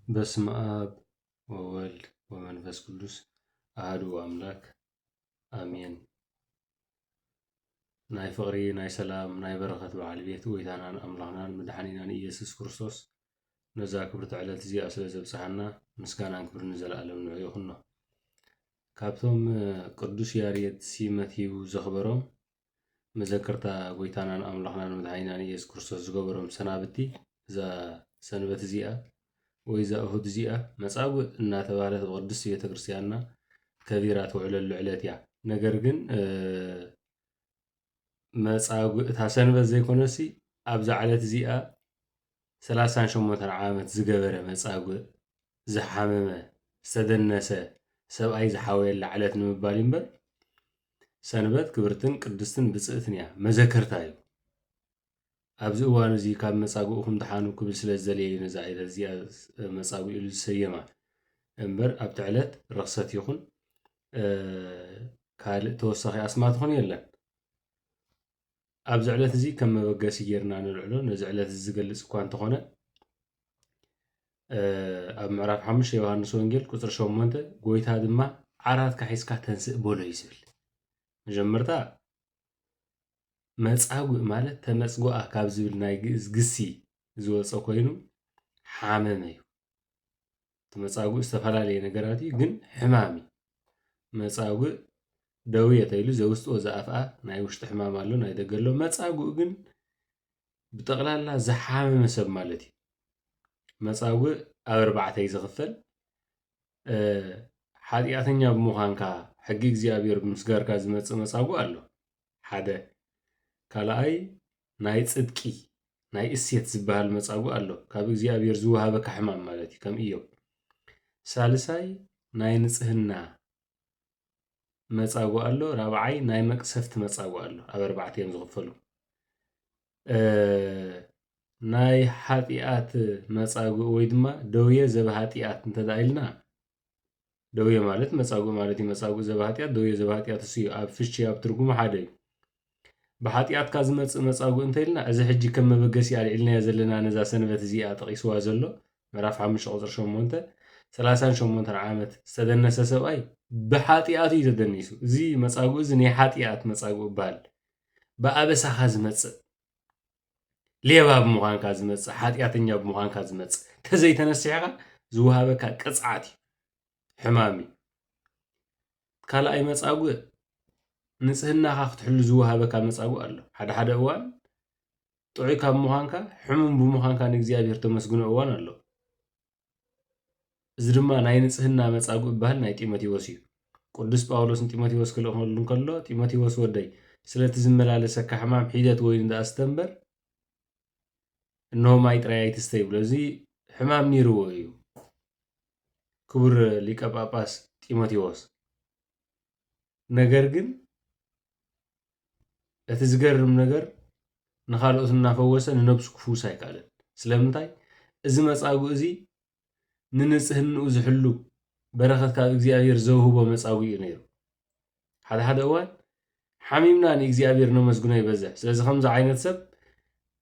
በስመ አብ ወወልድ ወመንፈስ ቅዱስ አሐዱ አምላክ አሜን። ናይ ፍቅሪ ናይ ሰላም ናይ በረኸት በዓል ቤት ጎይታናን ኣምላኽናን መድሓኒናን ኢየሱስ ክርስቶስ ነዛ ክብርቲ ዕለት እዚኣ ስለ ዘብፅሓና ምስጋናን ክብርን ዘለኣለም ንዑ ይኹኖ። ካብቶም ቅዱስ ያሬድ ሲመት ሂቡ ዘኽበሮም መዘከርታ ጎይታናን ኣምላኽናን መድሓኒናን ኢየሱስ ክርስቶስ ዝገበሮም ሰናብቲ እዛ ሰንበት እዚኣ ወይ እዛ እሁድ እዚኣ መጻጉዕ እናተባህለት ብቅድስቲ ቤተክርስትያንና ከቢራ ትውዕለሉ ዕለት እያ። ነገር ግን መጻጉዕ እታ ሰንበት ዘይኮነሲ ኣብዛ ዕለት እዚኣ 38 ዓመት ዝገበረ መጻጉዕ ዝሓመመ ዝተደነሰ ሰብኣይ ዝሓወየላ ዕለት ንምባል እምበር ሰንበት ክብርትን ቅድስትን ብፅእትን እያ መዘከርታ እዩ። ኣብዚ እዋን እዚ ካብ መጻጉዕኩም ድሓኑ ክብል ስለ ዝደለየ ነዛ ዕለት እዚኣ መጻጉዕ ኢሉ ዝሰየማ እምበር ኣብቲ ዕለት ርኽሰት ይኹን ካልእ ተወሳኺ ኣስማት ይኹን የለን። ኣብዚ ዕለት እዚ ከም መበገሲ ጌርና ንልዕሎ ነዚ ዕለት እዚ ዝገልፅ እኳ እንተኾነ ኣብ ምዕራፍ 5 ዮሃንስ ወንጌል ቁፅሪ 8 ጎይታ ድማ ዓራትካ ሒዝካ ተንስእ በሎ እዩ ዝብል። መጀመርታ መጻጉዕ ማለት ተመጽጉዓ ካብ ዝብል ናይ ግእዝ ግሲ ዝወፀ ኮይኑ ሓመመ እዩ። እቲ መጻጉዕ ዝተፈላለየ ነገራት እዩ፣ ግን ሕማም እዩ። መጻጉዕ ደውየ ተይሉ ዘውስጥኦ ዝኣፍኣ ናይ ውሽጢ ሕማም ኣሎ፣ ናይ ደገ ኣሎ። መጻጉዕ ግን ብጠቕላላ ዝሓመመ ሰብ ማለት እዩ። መጻጉዕ ኣብ 4 እዩ ዝኽፈል። ሓጢኣተኛ ብምዃንካ ሕጊ እግዚኣብሔር ብምስጋርካ ዝመፅእ መጻጉዕ ኣሎ ሓደ። ካልኣይ ናይ ጽድቂ ናይ እሴት ዝበሃል መጻጉዕ ኣሎ፣ ካብ እግዚኣብሔር ዝወሃበካ ሕማም ማለት እዩ ከም ኢዮብ። ሳልሳይ ናይ ንጽህና መጻጉዕ ኣሎ። ራብዓይ ናይ መቅሰፍቲ መጻጉዕ ኣሎ። ኣብ 4 እዮም ዝኽፈሉ። ናይ ሓጢኣት መጻጉዕ ወይ ድማ ደውየ ዘበሃጢኣት እንተዳኢልና ደውየ ማለት መጻጉዕ ማለት እዩ። መጻጉዕ ዘበሃጢኣት ደውየ ዘበሃጢኣት እሱ እዩ። ኣብ ፍቺ ኣብ ትርጉሙ ሓደ እዩ። ብሓጢኣትካ ዝመፅእ መጻጉዕ እንተኢልና እዚ ሕጂ ከም መበገሲ ኣልዒልናዮ ዘለና ነዛ ሰንበት እዚኣ ጠቂስዋ ዘሎ ምዕራፍ 5 ቁፅሪ 8 38 ዓመት ዝተደነሰ ሰብኣይ ብሓጢኣቱ እዩ ተደኒሱ። እዚ መጻጉዕ እዚ ናይ ሓጢኣት መጻጉዕ ይበሃል። ብኣበሳኻ ዝመፅእ ሌባ ብምዃንካ ዝመፅእ ሓጢኣተኛ ብምዃንካ ዝመፅእ ተዘይተነሲሕኻ ዝወሃበካ ቅፅዓት እዩ፣ ሕማም እዩ። ካልኣይ መጻጉዕ ንጽህናኻ ክትሕሉ ዝወሃበካ መጻጉዕ ኣሎ። ሓደ ሓደ እዋን ጥዑይ ካብ ምዃንካ ሕሙም ብምዃንካ ንእግዚኣብሔር ተመስግኖ እዋን ኣሎ። እዚ ድማ ናይ ንጽህና መጻጉዕ ይበሃል። ናይ ጢሞቴዎስ እዩ። ቅዱስ ጳውሎስ ንጢሞቴዎስ ክልእኸሉ እንከሎ ጢሞቴዎስ ወደይ ስለቲ ዝመላለሰካ ሕማም ሒደት ወይኒ እንዳኣስተ እምበር እነሆ ማይ ጥራይ ኣይትስተ ይብሎ። እዚ ሕማም ነይርዎ እዩ ክቡር ሊቀ ጳጳስ ጢሞቴዎስ። ነገር ግን እቲ ዝገርም ነገር ንኻልኦት እናፈወሰ ንነብሱ ክፍውስ ኣይከኣለን። ስለምንታይ? እዚ መጻጉዕ እዚ ንንጽህንኡ ዝሕሉ በረኸት ካብ እግዚኣብሔር ዘውህቦ መጻጉዕ እዩ ነይሩ። ሓደ ሓደ እዋን ሓሚምና ንእግዚኣብሔር ነመስግኖ ይበዝሕ። ስለዚ ከምዚ ዓይነት ሰብ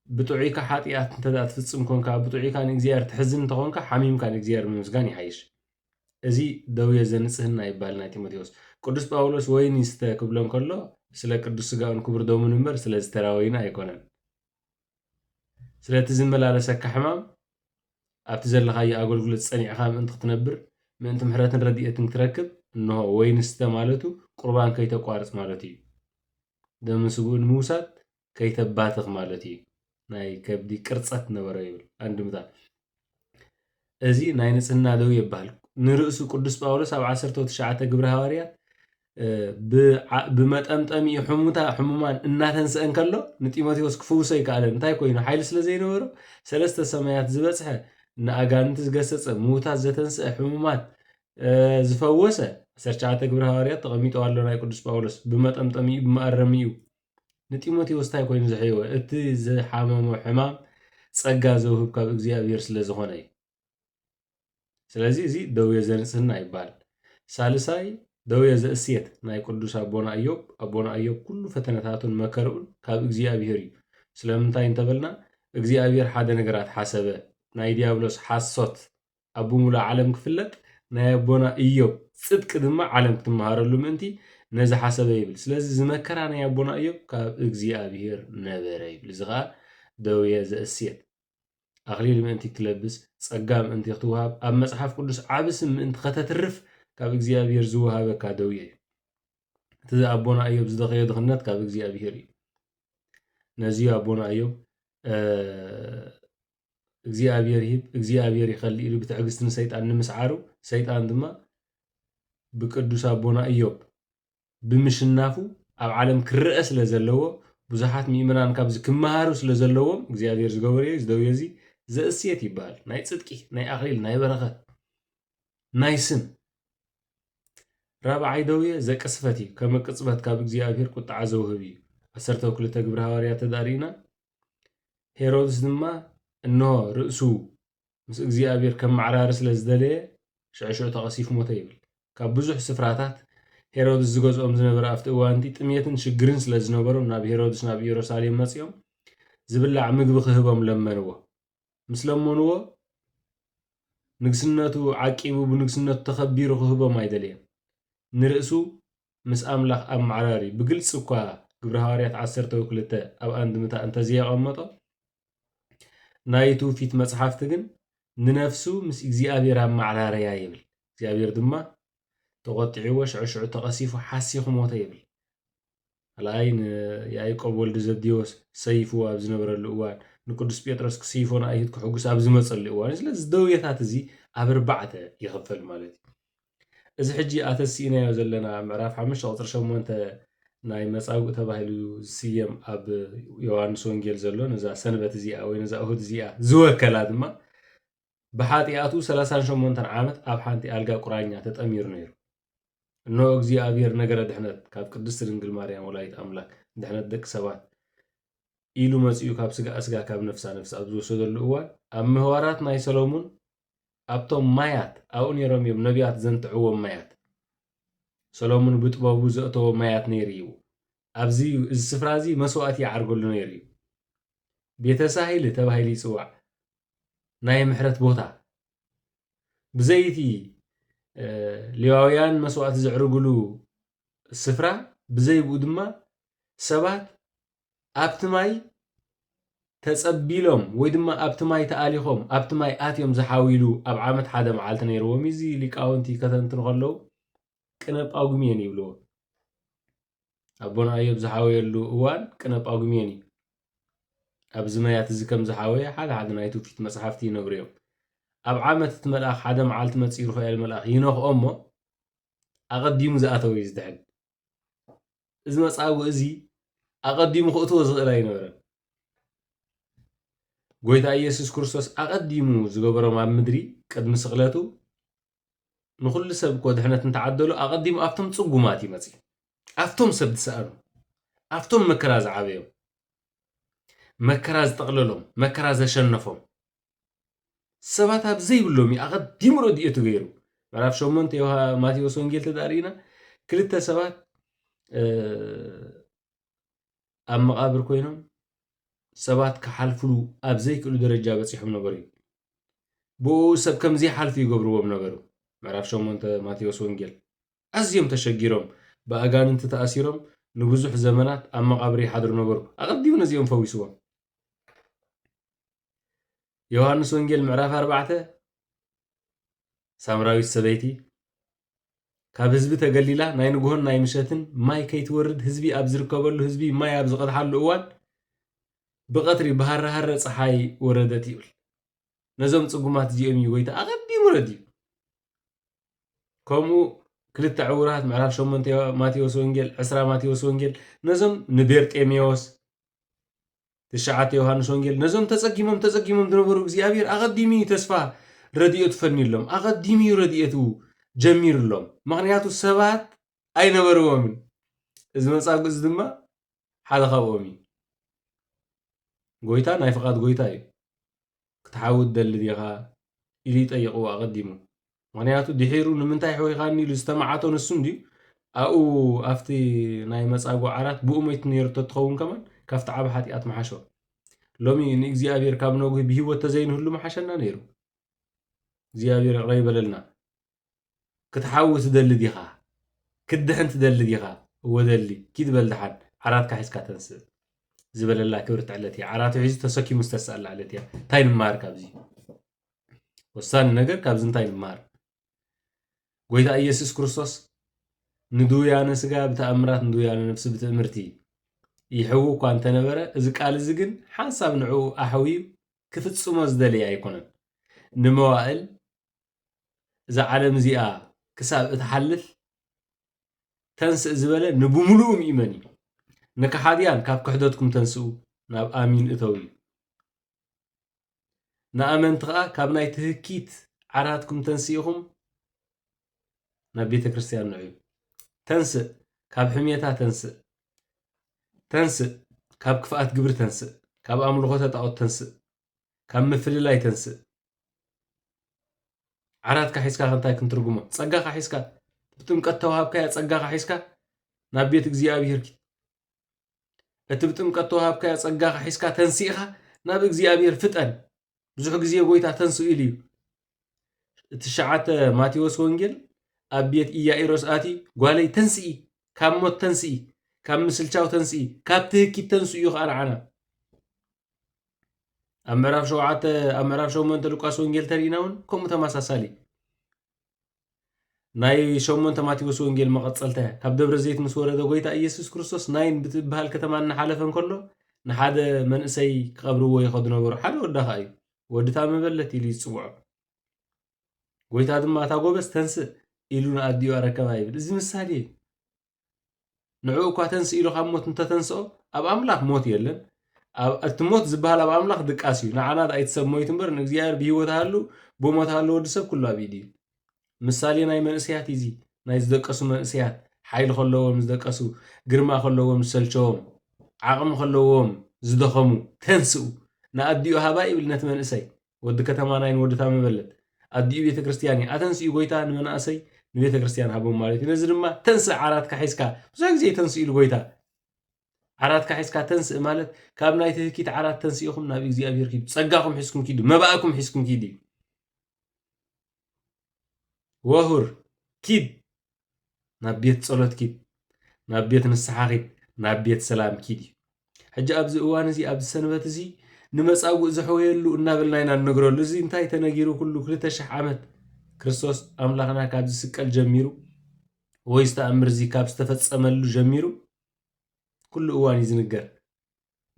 ብጥዑይካ ሓጢኣት እንተዳ ትፍጽም ኮንካ ብጥዑይካ ንእግዚኣብሔር ትሕዝን እንተኾንካ ሓሚምካ ንእግዚኣብሔር ምምስጋን ይሓይሽ። እዚ ደውየ ዘንጽህና ይባሃል ናይ ጢሞቴዎስ። ቅዱስ ጳውሎስ ወይኒ ስተ ክብሎም ከሎ ስለ ቅዱስ ስጋኡን ክቡር ደሙን እምበር ስለ ዝተራወይና ኣይኮነን። ስለቲ ዝመላለሰካ ሕማም ኣብቲ ዘለኻዮ ኣገልግሎት ፀኒዕኻ ምእንቲ ክትነብር ምእንቲ ምሕረትን ረድኤትን ክትረክብ እንሆ ወይኒ ስተ ማለቱ ቁርባን ከይተቋርፅ ማለት እዩ። ደምን ስጉኡን ምውሳድ ከይተባትኽ ማለት እዩ። ናይ ከብዲ ቅርፀት ነበረ ይብል አንድምታ። እዚ ናይ ንጽህና ደውየ ይበሃል። ንርእሱ ቅዱስ ጳውሎስ ኣብ 19 ግብረ ሃዋርያት ብመጠምጠሚኡ ሕሙማን እናተንስአን ከሎ ንጢሞቴዎስ ክፍውሶ ይከኣለን። እንታይ ኮይኑ ሓይሊ ስለ ዘይነበሮ 3 ሰማያት ዝበፅሐ ንኣጋንንቲ ዝገሰፀ ምዉታት ዘተንስአ ሕሙማት ዝፈወሰ 19 ግብረ ሃዋርያት ተቐሚጡ ኣሎ ናይ ቅዱስ ጳውሎስ ብመጠምጠሚኡ ብመኣረሚኡ። ንጢሞቴዎስ እንታይ ኮይኑ ዘሕየወ እቲ ዝሓመሞ ሕማም ጸጋ ዘውህብ ካብ እግዚኣብሔር ስለ ዝኾነ እዩ። ስለዚ እዚ ደውየ ዘንጽህና ይባሃል። ሳልሳይ ደውየ ዘእስየት ናይ ቅዱስ ኣቦና ኢዮብ። ኣቦና ኢዮብ ኩሉ ፈተነታቱን መከርኡን ካብ እግዚኣብሔር እዩ። ስለምንታይ እንተበልና እግዚኣብሔር ሓደ ነገራት ሓሰበ ናይ ዲያብሎስ ሓሶት أبو مولا عالم كفلت نايبونا إيوب صدق دما عالم كتمهارلو منتي نزا حسب يبل سلازي زمكرا نايبونا إيوب كاب إغزيابير نبر يبل زغا دوية زأسيت أغليل منتي كلبس صقام انتي اختوهاب أب مصحف قدس عابسم انت ختترف كاب إغزيابير زوهاب كادوية تزا أبونا أيوب زدقية دخنات كاب إغزيابير نزيو أبونا أيوب እግዚአብሔር ይኸሊ ኢሉ ብትዕግስትን ሰይጣን ንምስዓሩ ሰይጣን ድማ ብቅዱስ ኣቦና ኢዮብ ብምሽናፉ ኣብ ዓለም ክርአ ስለ ዘለዎ ብዙሓት ምእመናን ካብዚ ክመሃሩ ስለ ዘለዎም እግዚኣብሔር ዝገበሮ እዩ ዝደውየ እዚ ዘእስየት ይበሃል ናይ ጽድቂ ናይ ኣኽሊል ናይ በረኸት ናይ ስም ራብዓይ ደውየ ዘቅስፈት እዩ ከመ ቅፅበት ካብ እግዚኣብሔር ቁጣዓ ዘውህብ እዩ 12 ግብረ ሃዋርያት ተዳሪእና ሄሮድስ ድማ እነሆ ርእሱ ምስ እግዚኣብሔር ከም ማዕራር ስለ ዝደለየ ሽዕሽዑ ተቐሲፉ ሞተ ይብል ካብ ብዙሕ ስፍራታት ሄሮድስ ዝገዝኦም ዝነበረ ኣብቲ እዋንቲ ጥሜትን ሽግርን ስለ ዝነበሮም ናብ ሄሮድስ ናብ ኢየሩሳሌም መፂኦም ዝብላዕ ምግቢ ክህቦም ለመንዎ ምስ ለመንዎ ንግስነቱ ዓቂቡ ብንግስነቱ ተኸቢሩ ክህቦም ኣይደልየን ንርእሱ ምስ ኣምላኽ ኣብ ማዕራሪ ብግልፂ እኳ ግብረ ሃዋርያት 12 ኣብ ኣንድምታ እንተዘየቐመጦ ናይቱ ፊት መጽሐፍቲ ግን ንነፍሱ ምስ እግዚኣብሔር ኣብ ማዕራርያ ይብል እግዚኣብሔር ድማ ተቆጢዕዎ ሽዕሽዑ ተቐሲፉ ሓሲኹ ሞተ ይብል ኣላይ ንያዕቆብ ወልዲ ዘብዴዎስ ሰይፉ ኣብ ዝነበረሉ እዋን ንቅዱስ ጴጥሮስ ክሰይፎና ኣይሂድ ክሕጉስ ኣብ ዝመፀሉ እዋን ስለዚ ደውየታት እዚ ኣብ 4 ይኽፈል ማለት እዩ እዚ ሕጂ ኣተሲእናዮ ዘለና ምዕራፍ 5 ቁፅሪ 8 ናይ መጻጉዕ ተባሂሉ ዝስየም ኣብ ዮሐንስ ወንጌል ዘሎ ነዛ ሰንበት እዚኣ ወይ ነዛ እሁድ እዚኣ ዝወከላ ድማ ብሓጢኣቱ 38 ዓመት ኣብ ሓንቲ ኣልጋ ቁራኛ ተጠሚሩ ነይሩ እነሆ እግዚኣብሔር ነገረ ድሕነት ካብ ቅድስቲ ድንግል ማርያም ወላዲት ኣምላክ ድሕነት ደቂ ሰባት ኢሉ መፂኡ ካብ ስጋ ስጋ ካብ ነፍሳ ነፍሲ ኣብ ዝወሰደሉ እዋን ኣብ ምህዋራት ናይ ሰሎሞን ኣብቶም ማያት ኣብኡ ነይሮም እዮም ነቢያት ዘንትዕዎም ማያት ሰሎሞን ብጥበቡ ዘእተዎ ማያት ነይሩ እዩ ኣብዚ እዚ ስፍራ እዚ መስዋእቲ ይዓርገሉ ነይሩ እዩ ቤተ ሳሂል ተባሂሉ ይፅዋዕ ናይ ምሕረት ቦታ ብዘይቲ ሌዋውያን መስዋእቲ ዘዕርግሉ ስፍራ ብዘይብኡ ድማ ሰባት ኣብቲ ማይ ተጸቢሎም ወይ ድማ ኣብቲ ማይ ተኣሊኾም ኣብቲ ማይ ኣትዮም ዝሓዊሉ ኣብ ዓመት ሓደ መዓልቲ ነይርዎም እዚ ሊቃውንቲ ከተንትኑ ከለዉ ቅነ ጳጉሜን ይብልዎ ኣቦና ኣዮብ ዝሓወየሉ እዋን ቅነ ጳጉሜን እዩ ኣብዚ ማያት እዚ ከም ዝሓወየ ሓደ ናይ ትውፊት መጽሓፍቲ ይነግሩ እዮም ኣብ ዓመት እቲ መልኣኽ ሓደ መዓልቲ መፂኡ ሩፋኤል መልኣኽ ይነኽኦ እሞ ኣቐዲሙ ዝኣተወ እዩ ዝድሕን እዚ መጻጉዕ እዚ ኣቐዲሙ ክእትዎ ዝኽእል ኣይነበረን ጎይታ ኢየሱስ ክርስቶስ ኣቐዲሙ ዝገበሮም ኣብ ምድሪ ቅድሚ ስቕለቱ ንኩሉ ሰብ እኮ ድሕነት እንተዓደሉ ኣቐዲሙ ኣብቶም ጽጉማት ይመጽእ ኣብቶም ሰብ ዝሰኣኑ ኣብቶም መከራ ዝዓበዮም መከራ ዝጠቕለሎም መከራ ዘሸነፎም ሰባት ኣብ ዘይብሎም ኣቐዲሙ ረድኤቱ ገይሩ ምዕራፍ 8 ማቴዎስ ወንጌል ተዳሪእና ክልተ ሰባት ኣብ መቃብር ኮይኖም ሰባት ክሓልፍሉ ኣብ ዘይክእሉ ደረጃ በፂሖም ነበሩ ብኡ ሰብ ከምዚ ሓልፉ ይገብርዎም ነበሩ ምዕራፍ 8 ማቴዎስ ወንጌል ኣዝዮም ተሸጊሮም ብኣጋንንቲ ተኣሲሮም ንብዙሕ ዘመናት ኣብ መቃብር ይሓድሩ ነበሩ ኣቐዲሙ ነዚኦም ፈዊስዎም ዮሐንስ ወንጌል ምዕራፍ 4 ሳምራዊት ሰበይቲ ካብ ህዝቢ ተገሊላ ናይ ንጉሆን ናይ ምሸትን ማይ ከይትወርድ ህዝቢ ኣብ ዝርከበሉ ህዝቢ ማይ ኣብ ዝቐድሓሉ እዋን ብቐትሪ ባህርሃረ ፀሓይ ወረደት ይብል ነዞም ጽጉማት እዚኦም እዩ ጎይታ ኣቐዲሙ ረድዩ ከምኡ ክልተ ዕውራት ምዕራፍ 8 ማቴዎስ ወንጌል 20 ማቴዎስ ወንጌል ነዞም ንቤርጤሜዎስ ትሽዓተ ዮሐንስ ወንጌል ነዞም ተጸጊሞም ዝነበሩ እግዚኣብሔር ኣቐዲሙ ተስፋ ረድኤቱ ፈኒሎም ኣቐዲሙ ረድኤቱ ጀሚሩሎም ምክንያቱ ሰባት ኣይነበርዎምን እዚ መጻጉዕ እዚ ድማ ሓደ ካብኦም እዩ ጎይታ ናይ ፍቓድ ጎይታ እዩ ክትሓውድ ደሊ ዲኻ ኢሉ ይጠይቕዎ ኣቐዲሙ ምክንያቱ ድሒሩ ንምንታይ ሕወይኻኒ ኢሉ ዝተማዓቶ ንሱ እንድዩ ኣብኡ ኣብቲ ናይ መጻጉዕ ዓራት ብኡ ሞይቱ ነይሩ ትኸውን ከመን ካብቲ ዓብ ሓጢኣት መሓሾ ሎሚ ንእግዚኣብሔር ካብ ነጉህ ብሂወት ተዘይንህሉ መሓሸና ነይሩ እግዚአብሔር ይቕረይበለልና ክትሓውስ ትደሊ ዲኻ ክድሕን ትደሊ ዲኻ ወደሊ ኪትበል ድሓን ዓራትካ ሒዝካ ተንስእ ዝበለላ ክብሪ ትዕለት እያ ዓራቱ ሒዙ ተሰኪሙ ዝተስኣላ ዕለት እያ እንታይ ንመሃር ካብዚ ወሳኒ ነገር ካብዚ እንታይ ንመሃር ጎይታ ኢየሱስ ክርስቶስ ንድውያነ ስጋ ብተኣምራት ንድውያነ ነፍሲ ብትእምርቲ ይሕው እኳ እንተነበረ እዚ ቃል እዚ ግን ሓንሳብ ንዕኡ ኣሕዊዩ ክፍፅሞ ዝደለየ ኣይኮነን ንመዋእል እዛ ዓለም እዚኣ ክሳብ እትሓልፍ ተንስእ ዝበለ ንብሙሉኡ ምእመን እዩ ንከሓድያን ካብ ክሕደትኩም ተንስኡ ናብ ኣሚን እተው እዩ ንኣመንቲ ከዓ ካብ ናይ ትህኪት ዓራትኩም ተንስኢኹም ናብ ቤተ ክርስቲያን ንዕዩ ተንስእ ካብ ሕሜታ ተንስእ ተንስእ ካብ ክፍኣት ግብሪ ተንስእ ካብ ኣምልኾተ ጣዖት ተንስእ ካብ ምፍልላይ ተንስእ ዓራትካ ሒዝካ እንታይ ክንትርጉሞ ፀጋኻ ሒዝካ ብጥምቀት ተዋሃብካያ ፀጋኻ ሒዝካ ናብ ቤት እግዚኣብሔር እቲ ብጥምቀት ተዋሃብካያ ፀጋኻ ሒዝካ ተንሲእኻ ናብ እግዚኣብሔር ፍጠን ብዙሕ ግዜ ጎይታ ተንስኡ ኢሉ እዩ እቲ 9 ማቴዎስ ወንጌል ኣብ ቤት ኢያኢሮስ ኣቲ ጓለይ ተንስኢ ካብ ሞት ተንስኢ ካብ ምስልቻው ተንስኢ ካብ ትህኪት ተንስኡ እዩ ከዓ ንዓና ኣብ ምዕራፍ 8 ሉቃስ ወንጌል ተሪእና እውን ከምኡ ተመሳሳሊ ናይ 8 ማቴዎስ ወንጌል መቐፀልታ ካብ ደብረ ዘይት ምስ ወረደ ጎይታ ኢየሱስ ክርስቶስ ናይን ብትበሃል ከተማ እናሓለፈ እንከሎ ንሓደ መንእሰይ ክቐብርዎ ይኸዱ ነበሩ ሓደ ወዳኻ እዩ ወድታ መበለት ኢሉ ይፅውዖ ጎይታ ድማ እታ ጎበዝ ተንስእ ኢሉ ንኣዲኡ ኣረከባ ይብል እዚ ምሳሌ እዩ ንዕኡ እኳ ተንስእ ኢሉ ካብ ሞት እንተተንስኦ ኣብ ኣምላኽ ሞት የለን እቲ ሞት ዝበሃል ኣብ ኣምላኽ ድቃስ እዩ ንዓና ኣይትሰብ ሞይት እምበር ንእግዚኣብሔር ብሂወት ሃሉ ብሞት ሃሉ ወዲ ሰብ ኩሉ ኣብ ኢድ እዩ ምሳሌ ናይ መንእሰያት እዚ ናይ ዝደቀሱ መንእሰያት ሓይሊ ከለዎም ዝደቀሱ ግርማ ከለዎም ዝሰልቸዎም ዓቕሚ ከለዎም ዝደኸሙ ተንስኡ ንኣዲኡ ሃባ ይብል ነቲ መንእሰይ ወዲ ከተማ ናይን ወድታ መበለት ኣዲኡ ቤተ ክርስቲያን እዩ ኣተንስኡ ጎይታ ንመናእሰይ ንቤተ ክርስቲያን ሃቦም ማለት እዩ ነዚ ድማ ተንስእ ዓራትካ ሒዝካ ብዙሕ ግዜ ተንስኡ ኢሉ ጎይታ ዓራትካ ሒዝካ ተንስእ ማለት ካብ ናይ ትህኪት ዓራት ተንስኢኹም ናብ እግዚኣብሔር ኪዱ ፀጋኹም ሒዝኩም ኪዱ መባእኩም ሒዝኩም ኪዱ ወሁር ኪድ ናብ ቤት ጸሎት ኪድ ናብ ቤት ንስሓ ኪድ ናብ ቤት ሰላም ኪድ እዩ ሕጂ ኣብዚ እዋን እዚ ኣብዚ ሰንበት እዚ ንመጻጉዕ ዘሕወየሉ እናበልና ኢና ንነግረሉ እዚ እንታይ ተነጊሩ ኩሉ 2000 ዓመት ክርስቶስ ኣምላኽና ካብ ዝስቀል ጀሚሩ ወይ ዝተኣምር እዚ ካብ ዝተፈጸመሉ ጀሚሩ ኩሉ እዋን እዩ ዝንገር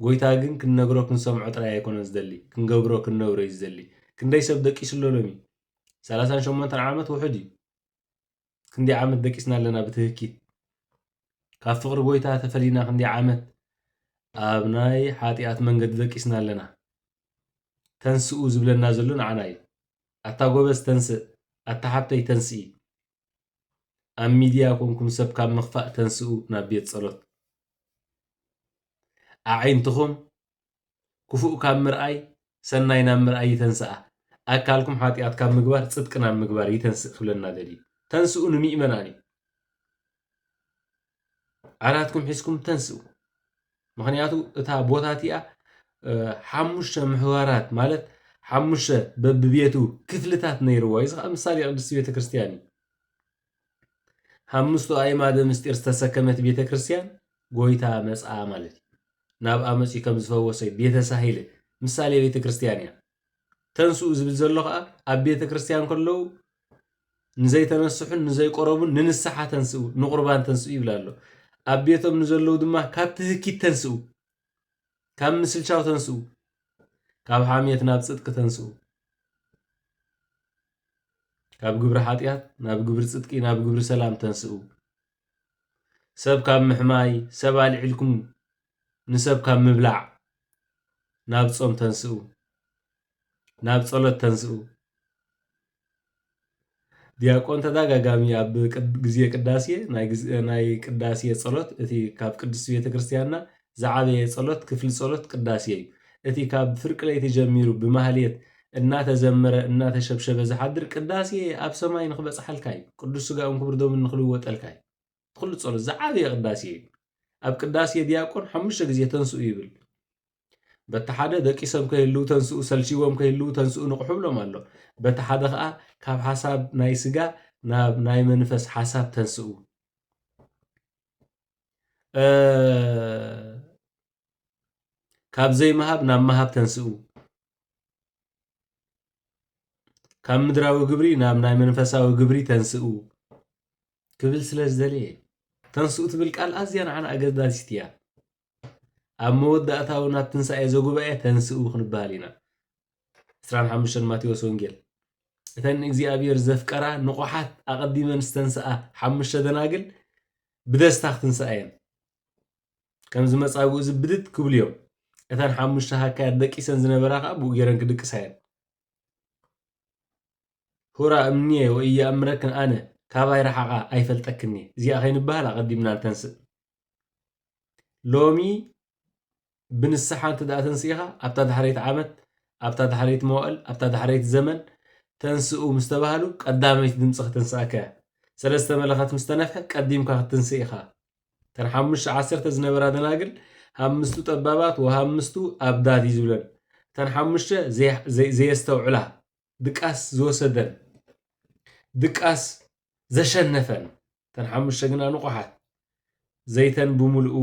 ጎይታ ግን ክንነግሮ ክንሰምዖ ጥራይ ኣይኮነን ዝደሊ ክንገብሮ ክንነብሮ እዩ ዝደሊ ክንደይ ሰብ ደቂሱሎ ሎሚ 38 ዓመት ውሕድ እዩ ክንደይ ዓመት ደቂስና ኣለና ብትህኪት ካብ ፍቕሪ ጎይታ ተፈሊና ክንደይ ዓመት ኣብ ናይ ሓጢኣት መንገዲ ደቂስና ኣለና ተንስኡ ዝብለና ዘሎ ንዓና እዩ ኣታ ጎበዝ ተንስእ ኣታ ሓብተይ ተንስኢ ኣብ ሚድያ ኮንኩም ሰብ ካብ ምኽፋእ ተንስኡ ናብ ቤት ጸሎት ኣዒንትኹም ክፉእ ካብ ምርኣይ ሰናይ ናብ ምርኣይ ይተንስኣ ኣካልኩም ሓጢኣት ካብ ምግባር ጽድቂ ናብ ምግባር ይተንስእ ክብለና ደልዩ ተንስኡ ንምእመናን እዩ ዓራትኩም ሒዝኩም ተንስኡ ምክንያቱ እታ ቦታ እቲኣ 5 ምሕዋራት ማለት 5 በብቤቱ ክፍልታት ነይርዋ እዚ ከዓ ምሳሌ ቅድስቲ ቤተ ክርስቲያን እዩ 5 ኣእማደ ምስጢር ዝተሰከመት ቤተ ክርስቲያን ጎይታ መጽኣ ማለት እዩ ናብ ኣመፂ ከም ዝፈወሰይ ቤተ ሳሂል ምሳሌ ቤተ ክርስቲያን እያ ተንስኡ ዝብል ዘሎ ከዓ ኣብ ቤተ ክርስቲያን ከለዉ ንዘይተነስሑን ንዘይቆረቡን ንንስሓ ተንስኡ ንቁርባን ተንስኡ ይብላ ኣሎ ኣብ ቤቶም ንዘለዉ ድማ ካብ ትህኪት ተንስኡ ካብ ምስልቻው ተንስኡ ካብ ሓሜት ናብ ጽድቂ ተንስኡ ካብ ግብሪ ሓጢኣት ናብ ግብሪ ጽድቂ ናብ ግብሪ ሰላም ተንስኡ ሰብ ካብ ምሕማይ ሰብ ኣልዒልኩም ንሰብ ካብ ምብላዕ ናብ ጾም ተንስኡ ናብ ጸሎት ተንስኡ ዲያቆን ተደጋጋሚ ኣብ ግዜ ቅዳሴ ናይ ቅዳሴ ጸሎት እቲ ካብ ቅዱስ ቤተ ክርስቲያንና ዝዓበየ ጸሎት ክፍሊ ጸሎት ቅዳሴ እዩ እቲ ካብ ፍርቂ ለይቲ ጀሚሩ ብማህሌት እናተዘመረ እናተሸብሸበ ዝሓድር ቅዳሴ ኣብ ሰማይ ንክበፅሓልካ እዩ ቅዱስ ስጋኡን ክቡር ደሙን ንክልወጠልካ እዩ ኩሉ ጸሎት ዝዓበየ ቅዳሴ እዩ ኣብ ቅዳሴ ዲያቆን 5 ግዜ ተንስኡ ይብል በቲ ሓደ ደቂሶም ከይህልው ተንስኡ ሰልሺዎም ከይህልው ተንስኡ ንቑሕብሎም ኣሎ በቲ ሓደ ከዓ ካብ ሓሳብ ናይ ስጋ ናብ ናይ መንፈስ ሓሳብ ተንስኡ ካብ ዘይመሃብ ናብ መሃብ ተንስኡ ካብ ምድራዊ ግብሪ ናብ ናይ መንፈሳዊ ግብሪ ተንስኡ ክብል ስለ ዝደለየ ተንስኡ ትብል ቃል ኣዝያ ንዓና ኣገዳሲት እያ ኣብ መወዳእታዊ ናብ ትንሳኤ ዘጉባኤ ተንስኡ ክንበሃል ኢና 25 ማቴዎስ ወንጌል እተን እግዚኣብሔር ዘፍቀራ ንቑሓት ኣቐዲመን ዝተንስኣ 5 ደናግል ብደስታ ክትንስኣየን ከምዚ መጻጉዕ ዝብድት ክብሉ እዮም እተን 5 ሃካያት ደቂሰን ዝነበራ ከዓ ብኡ ገይረን ክድቅሳየን ሁራ እምኒየ ወኢየኣምረክን ኣነ ካባይ ረሓቓ ኣይፈልጠክኒ እዚኣ ከይንበሃል ኣቐዲምና ንተንስእ ሎሚ ብንስሓ እንትደኣ ተንስኢኻ ኣብታ ድሕረይቲ ዓመት ኣብታ ድሕረይቲ መዋዕል ኣብታ ድሕረይቲ ዘመን ተንስኡ ምስ ተባሃሉ ቀዳመይቲ ድምፂ ክትንስኣከ ሰለስተ መለኸት ምስ ተነፍሐ ቀዲምካ ክትንስእ ኢኻ እተን 5 ዝነበራ ደናግል 5 ጠባባት ወ5 ኣብዳት እዩ ዝብለን እተን 5 ዘየስተውዕላ ድቃስ ዝወሰደን ድቃስ ዘሸነፈን እተን 5 ግና ንቑሓት ዘይተን ብምልኡ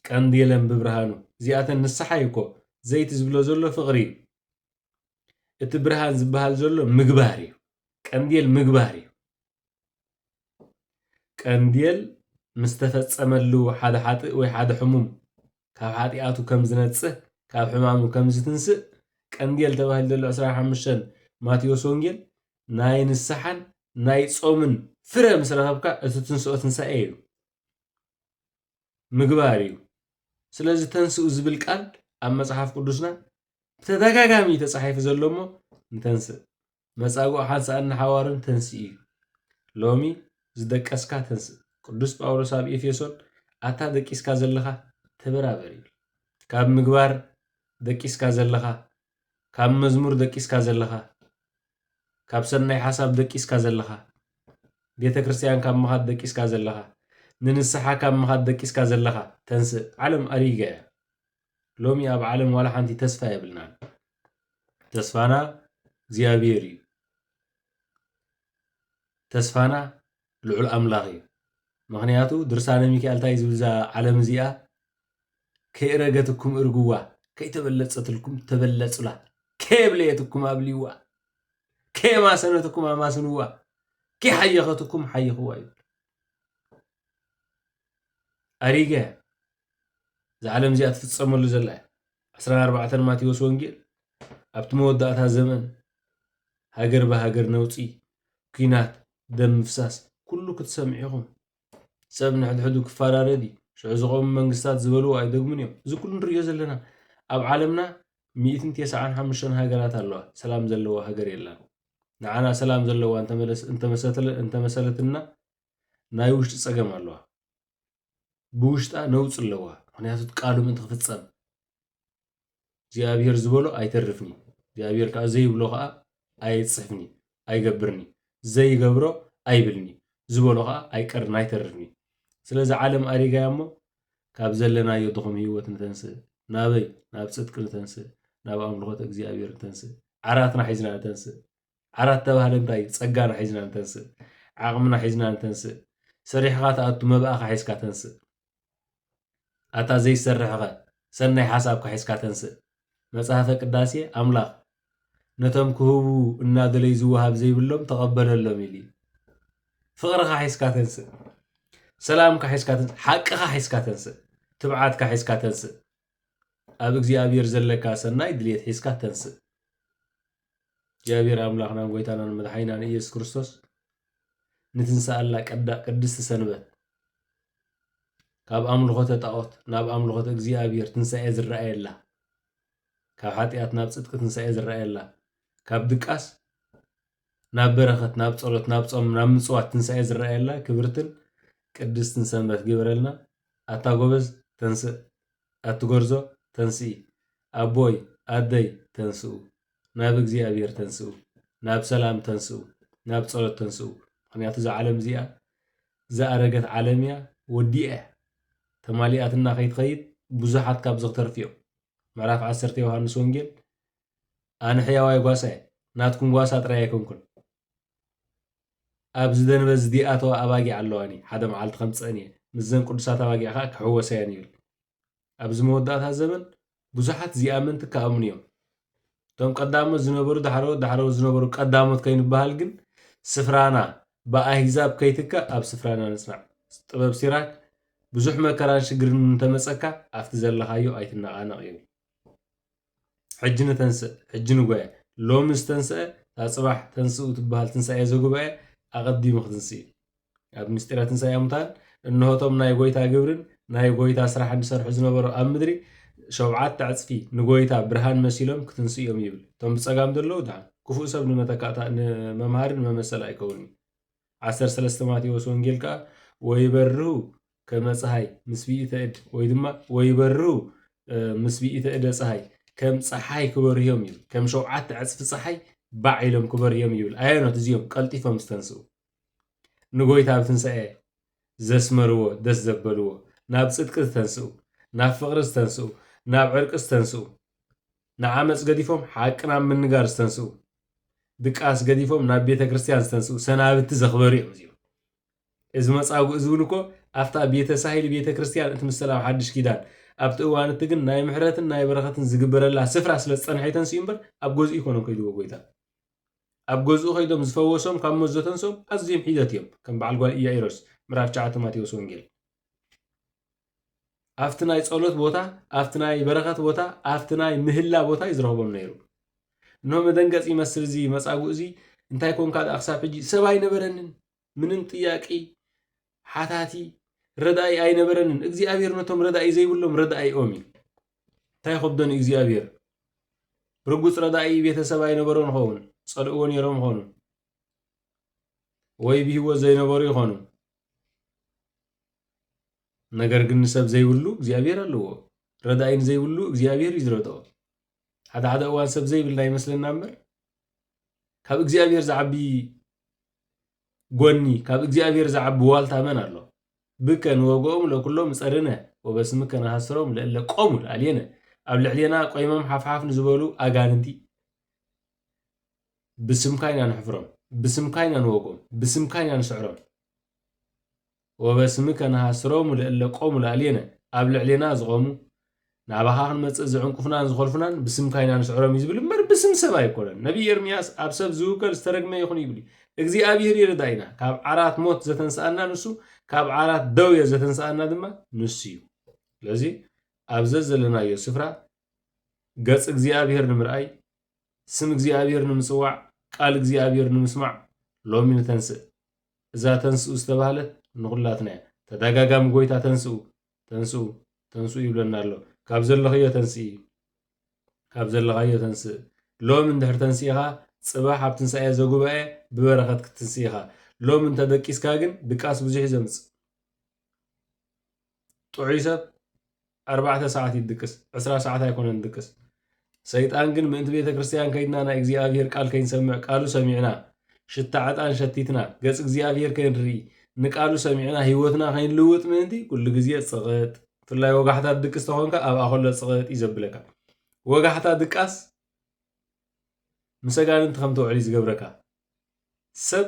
ቀንዲለን ብብርሃኑ እዚኣተን ንስሓ ይኮ ዘይቲ ዝብሎ ዘሎ ፍቕሪ እዩ እቲ ብርሃን ዝበሃል ዘሎ ምግባር እዩ ቀንዲል ምግባር እዩ ቀንዲል ምስ ተፈጸመሉ ሓደ ሓጥእ ወይ ሓደ ሕሙም ካብ ሓጢኣቱ ከም ዝነጽህ ካብ ሕማሙ ከም ዝትንስእ ቀንዲል ተባሂሉ ዘሎ 25 ማቴዎስ ወንጌል ናይ ንስሓን ናይ ጾምን ፍረ ምስ ረኸብካ እቲ ትንስኦ ትንሳኤ እዩ ምግባር እዩ ስለዚ ተንስኡ ዝብል ቃል ኣብ መጽሓፍ ቅዱስና ብተደጋጋሚ ተጻሒፉ ዘሎ እሞ ንተንስእ መጻጉዕ ሓንሳኣና ሓዋርን ተንስእ እዩ ሎሚ ዝደቀስካ ተንስእ ቅዱስ ጳውሎስ ኣብ ኤፌሶን ኣታ ደቂስካ ዘለኻ ተበራበር እዩ ካብ ምግባር ደቂስካ ዘለኻ ካብ መዝሙር ደቂስካ ዘለኻ ካብ ሰናይ ሓሳብ ደቂስካ ዘለኻ ቤተ ክርስቲያን ካብ ምኻድ ደቂስካ ዘለኻ ንንስሓ ካብ ምኻድ ደቂስካ ዘለኻ ተንስእ ዓለም ኣሪጋ እያ ሎሚ ኣብ ዓለም ዋላ ሓንቲ ተስፋ የብልናን ተስፋና እግዚኣብሔር እዩ ተስፋና ልዑል ኣምላኽ እዩ ምክንያቱ ድርሳነ ሚካኤል እንታይ ዝብል እዛ ዓለም እዚኣ ከይረገትኩም እርግዋ ከይተበለፀትልኩም ተበለፁላ ከየብለየትኩም ኣብልይዋ ከየማሰነትኩም ኣማስንዋ ከይሓየኸትኩም ሓይኽዋ እዩ ኣሪገ እዛ ዓለም እዚኣ ትፍፀመሉ ዘላ 14 ማቴዎስ ወንጌል ኣብቲ መወዳእታ ዘመን ሃገር ብሃገር ነውፂ ኩናት ደም ምፍሳስ ኩሉ ክትሰምዑ ሰብ ንሕድሕዱ ክፈራረድ ሽዑ ዝቆሙ መንግስታት ዝበልዎ ኣይደግሙን እዮም እዚ ኩሉ ንሪኦ ዘለና ኣብ ዓለምና 195 ሃገራት ኣለዋ ሰላም ዘለዋ ሃገር የላ ንዓና ሰላም ዘለዋ እንተመሰለትና ናይ ውሽጢ ፀገም ኣለዋ ብውሽጣ ነውፅ ኣለዋ ምክንያቱ ቃሉ ምንት ክፍፀም እግዚኣብሔር ዝበሎ ኣይተርፍኒ እግዚኣብሔር ከዓ ዘይብሎ ከዓ ኣይፅሕፍኒ ኣይገብርኒ ዘይገብሮ ኣይብልኒ ዝበሎ ከዓ ኣይቀርና ኣይተርፍኒ ስለዚ ዓለም ኣሪጋያ እሞ ካብ ዘለናዮ ድኹም ህይወት ንተንስእ ናበይ ናብ ፅድቂ ንተንስእ ናብ ኣምልኾት እግዚኣብሔር ንተንስእ ዓራትና ሒዝና ንተንስእ ዓራት ተባህለ እንታይ ፀጋና ሒዝና ንተንስእ ዓቕምና ሒዝና ንተንስእ ሰሪሕኻ ተኣቱ መባእኻ ሒዝካ ተንስእ ኣታ ዘይሰርሕኸ ሰናይ ሓሳብካ ሒዝካ ተንስእ መጽሓፈ ቅዳሴ ኣምላኽ ነቶም ክህቡ እናደለይ ዝወሃብ ዘይብሎም ተቐበለሎም ኢሉ ፍቕርኻ ሒዝካ ተንስእ ሰላምካ ሒዝካ ተንስእ ሓቅኻ ሒዝካ ተንስእ ትብዓትካ ሒዝካ ተንስእ ኣብ እግዚኣብሔር ዘለካ ሰናይ ድልየት ሒዝካ ተንስእ እግዚአብሔር ኣምላኽና ጎይታናን መድሓኒናን ኢየሱስ ክርስቶስ ንትንሳኣላ ቅድስቲ ሰንበት ካብ ኣምልኾተ ጣዖት ናብ ኣምልኾተ እግዚአብሔር ትንሳኤ ዝረኣየላ ካብ ሓጢኣት ናብ ጽድቂ ትንሳኤ ዝረኣየላ ካብ ድቃስ ናብ በረኸት ናብ ጸሎት ናብ ጾም ናብ ምጽዋት ትንሳኤ ዝረኣየላ ክብርትን ቅድስትን ሰንበት ግብረልና ኣታ ጎበዝ ተንስእ ኣትጎርዞ ተንስኢ ኣቦይ ኣደይ ተንስኡ ናብ እግዚአብሔር ተንስኡ ናብ ሰላም ተንስኡ ናብ ጸሎት ተንስኡ ምክንያቱ እዛ ዓለም እዚኣ ዝኣረገት ዓለም እያ ወዲአ ተማሊኣትና ከይትኸይድ ብዙሓት ካብ ዝኽተርፍ እዮም ምዕራፍ 10 ዮሐንስ ወንጌል ኣነ ሕያዋይ ጓሳ እየ ናትኩም ጓሳ ጥራይ ኣይኮንኩን ኣብ ዝደንበ ዝዲኣተዋ ኣባጊዕ ኣለዋኒ ሓደ መዓልቲ ከምፅአን እየ ምዘን ቅዱሳት ኣባጊዕ ከዓ ክሕወሰያን ይብል ኣብዚ መወዳእታ ዘመን ብዙሓት ዝኣመንቲ ከኣምኑ እዮም እቶም ቀዳሞት ዝነበሩ ዳሕሮት ዝነበሩ ቀዳሞት ከይንበሃል ግን ስፍራና ብኣህዛብ ከይትካእ ኣብ ስፍራና ንፅናዕ ጥበብ ሲራክ ብዙሕ መከራን ሽግርን እንተመፀካ ኣብቲ ዘለኻዮ ኣይትነቓነቕ ይብል ሕጂ ንተንስእ ሕጂ ንጎያ ሎሚ ዝተንስአ ኣብ ፅባሕ ተንስኡ ትበሃል ትንሳኤ ዘጉባኤ ኣቐዲሙ ክትንስእ ኣብ ምስጢረ ትንሳኤ ሙታን እንሆቶም ናይ ጎይታ ግብርን ናይ ጎይታ ስራሕን ዝሰርሑ ዝነበሩ ኣብ ምድሪ 7 ዕፅፊ ንጎይታ ብርሃን መሲሎም ክትንስኡ እዮም ይብል እቶም ብፀጋም ዘለዉ ድሓን ክፉእ ሰብ ንመምሃርን መመሰል ኣይከውን 13 ማቴዎስ ወንጌል ከዓ ወይበርሁ ከመፀሃይ ምስ ቢኢተ እድ ወይ ድማ ወይበርሁ ምስ ቢኢተ እደ ፀሃይ ከም ፀሓይ ክበርህዮም ይብል ከም 7 ዕፅፊ ፀሓይ ባዕ ኢሎም ክበርህዮም ይብል ኣየኖት እዚኦም ቀልጢፎም ዝተንስኡ ንጎይታ ኣብ ትንሳኤ ዘስመርዎ ደስ ዘበልዎ ናብ ፅድቂ ዝተንስኡ ናብ ፍቕሪ ዝተንስኡ ናብ ዕርቂ ዝተንስኡ ንዓመፅ ገዲፎም ሓቂ ናብ ምንጋር ዝተንስኡ ድቃስ ገዲፎም ናብ ቤተ ክርስቲያን ዝተንስኡ ሰናብቲ ዘኽበሩ እዮም እዚኦም እዚ መፃጉዕ እዚ እውን እኮ ኣብታ ቤተ ሳሂል ቤተ ክርስቲያን እትምስል ኣብ ሓድሽ ኪዳን ኣብቲ እዋን እቲ ግን ናይ ምሕረትን ናይ በረኸትን ዝግበረላ ስፍራ ስለ ዝፀንሐ ተንስኡ እምበር ኣብ ገዝኡ ይኮኖም ከይድዎ ጎይታ ኣብ ገዝኡ ከይዶም ዝፈወሶም ካብ ሞት ዘተንሶም ኣዝዮም ሒደት እዮም ከም በዓል ጓል ኢያኢሮስ ምዕራፍ 9 ማቴዎስ ወንጌል ኣብቲ ናይ ጸሎት ቦታ ኣብቲ ናይ በረኸት ቦታ ኣብቲ ናይ ምህላ ቦታ ይዝረኽቦም ነይሩ እኖ መደንገፅ ይመስል እዚ መፃጉዕ እዚ እንታይ ኮንካ ክሳብ ሕጂ ሰብ ኣይነበረንን ምንም ጥያቂ ሓታቲ ረዳኢ ኣይነበረንን እግዚኣብሔር ነቶም ረዳኢ ዘይብሎም ረዳኢኦም እዩ እንታይ ከብዶን እግዚኣብሔር ርጉፅ ረዳኢ ቤተሰብ ኣይነበሮ ንኸውን ፀልእዎ ነይሮም ይኾኑ ወይ ብሂወት ዘይነበሩ ይኾኑ ነገር ግን ሰብ ዘይብሉ እግዚኣብሔር ኣለዎ ረዳኢን ዘይብሉ እግዚኣብሔር ይዝረድኦ ሓደ እዋን ሰብ ዘይብልና ይመስለና እምበር ካብ እግዚኣብሔር ዝዓቢ ጎኒ ካብ እግዚኣብሔር ዝዓቢ ዋልታ መን ኣሎ ብከ ንወግኦም ለኩሎም ፀርነ ወበስምከ ንሃስሮም ለእለ ቆሙ ኣልየነ ኣብ ልዕልና ቆይሞም ሓፍሓፍ ንዝበሉ ኣጋንንቲ ብስምካ ኢና ንሕፍሮም ብስምካ ኢና ንወግኦም ብስምካ ኢና ንስዕሮም ወበስምከ ንሃስሮም ለእለ ቆሙ ኣልየነ ኣብ ልዕልና ዝቆሙ ናባኻ ክንመፅእ ዝዕንቁፍናን ዝኸልፉናን ብስምካ ኢና ንስዕሮም እዩ ዝብል እምበር ብስም ሰብ ኣይኮነን ነቢይ ኤርምያስ ኣብ ሰብ ዝውከል ዝተረግመ ይኹን ይብል እግዚኣብሔር ይረዳኢና ካብ ዓራት ሞት ዘተንስኣና ንሱ ካብ ዓራት ደውየ ዘተንስኣና ድማ ንሱ እዩ ስለዚ ኣብዚ ዘለናዮ ስፍራ ገጽ እግዚኣብሔር ንምርኣይ ስም እግዚኣብሔር ንምፅዋዕ ቃል እግዚኣብሔር ንምስማዕ ሎሚ ንተንስእ እዛ ተንስኡ ዝተባህለት ንኹላትና እያ ተደጋጋሚ ጎይታ ተንስኡ ተንስኡ ተንስኡ ይብለና ኣሎ ካብ ዘለኻዮ ተንስኢ ካብ ዘለኻዮ ተንስእ ሎሚ እንድሕር ተንስኢኻ ፅባሕ ኣብ ትንሳኤ ዘጉባኤ ብበረኸት ክትንስኢኻ ሎሚ እንተደቂስካ ግን ድቃስ ብዙሕ ዘምፅእ ጥዑይ ሰብ 4 ሰዓት ይድቅስ 20 ሰዓት ኣይኮነን ድቅስ ሰይጣን ግን ምእንቲ ቤተ ክርስቲያን ከይድና ናይ እግዚኣብሔር ቃል ከይንሰምዕ ቃሉ ሰሚዕና ሽታ ዕጣን ሸቲትና ገጽ እግዚኣብሔር ከይንርኢ ንቃሉ ሰሚዕና ህይወትና ከይንልውጥ ምእንቲ ኩሉ ግዜ ፅቕጥ ብፍላይ ወጋሕታ ድቅስ ተኾንካ ኣብኣ ከሎ ፅቕጥ እዩ ዘብለካ ወጋሕታ ድቃስ ምሰጋንንቲ ከም ተውዕል ዝገብረካ ሰብ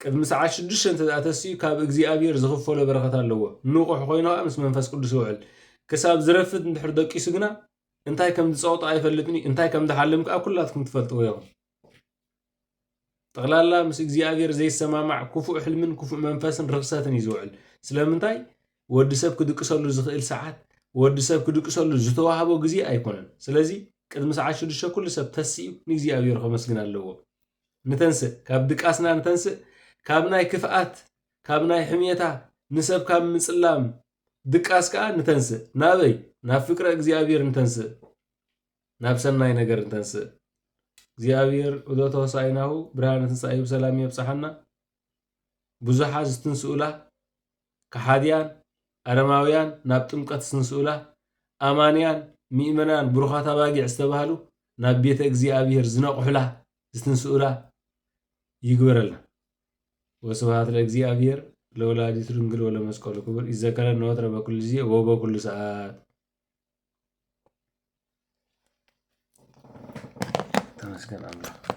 ቅድሚ ሰዓት 6 እንተተኣተስዩ ካብ እግዚኣብሔር ዝኽፈሎ በረኸት ኣለዎ ንቑሕ ኮይኑ ምስ መንፈስ ቅዱስ ይውዕል ክሳብ ዝረፍድ እንድሕር ደቂሱ ግና እንታይ ከም ዝፀውጦ ኣይፈልጥኒ እንታይ ከም ዝሓልም ከዓ ኩላትኩም ትፈልጥዎ ኢኹም ጠቕላላ ምስ እግዚኣብሔር ዘይሰማማዕ ክፉእ ሕልምን ክፉእ መንፈስን ርክሰትን እዩ ዝውዕል ስለምንታይ ወዲ ሰብ ክድቅሰሉ ዝኽእል ሰዓት ወዲ ሰብ ክድቅሰሉ ዝተዋህቦ ግዜ ኣይኮነን ስለዚ ቅድሚ ሰዓት 6 ኩሉ ሰብ ተስኡ ንእግዚኣብሔር ከመስግን ኣለዎ ንተንስእ ካብ ድቃስና ንተንስእ ካብ ናይ ክፍኣት ካብ ናይ ሕሜታ ንሰብ ካብ ምፅላም ድቃስ ከዓ ንተንስእ ናበይ ናብ ፍቅረ እግዚኣብሔር ንተንስእ ናብ ሰናይ ነገር ንተንስእ እግዚኣብሔር እዶቶ ወሳኢናሁ ብርሃነ ትንሣኤ ብሰላም የብፅሓና ብዙሓት ዝትንስኡላ ከሓድያን ኣረማውያን ናብ ጥምቀት ዝትንስኡላ ኣማንያን ምእመናን ብሩኻት ኣባጊዕ ዝተባሃሉ ናብ ቤተ እግዚኣብሔር ዝነቑሑላ ዝትንስኡላ ይግበረልና ወስብሐት ለእግዚአብሔር ለወላዲቱ ድንግል ወለመስቀሉ ክቡር ይዘከረን ወትረ በኩሉ ጊዜ ወበኩሉ ሰዓት ይመስገን አምላክ።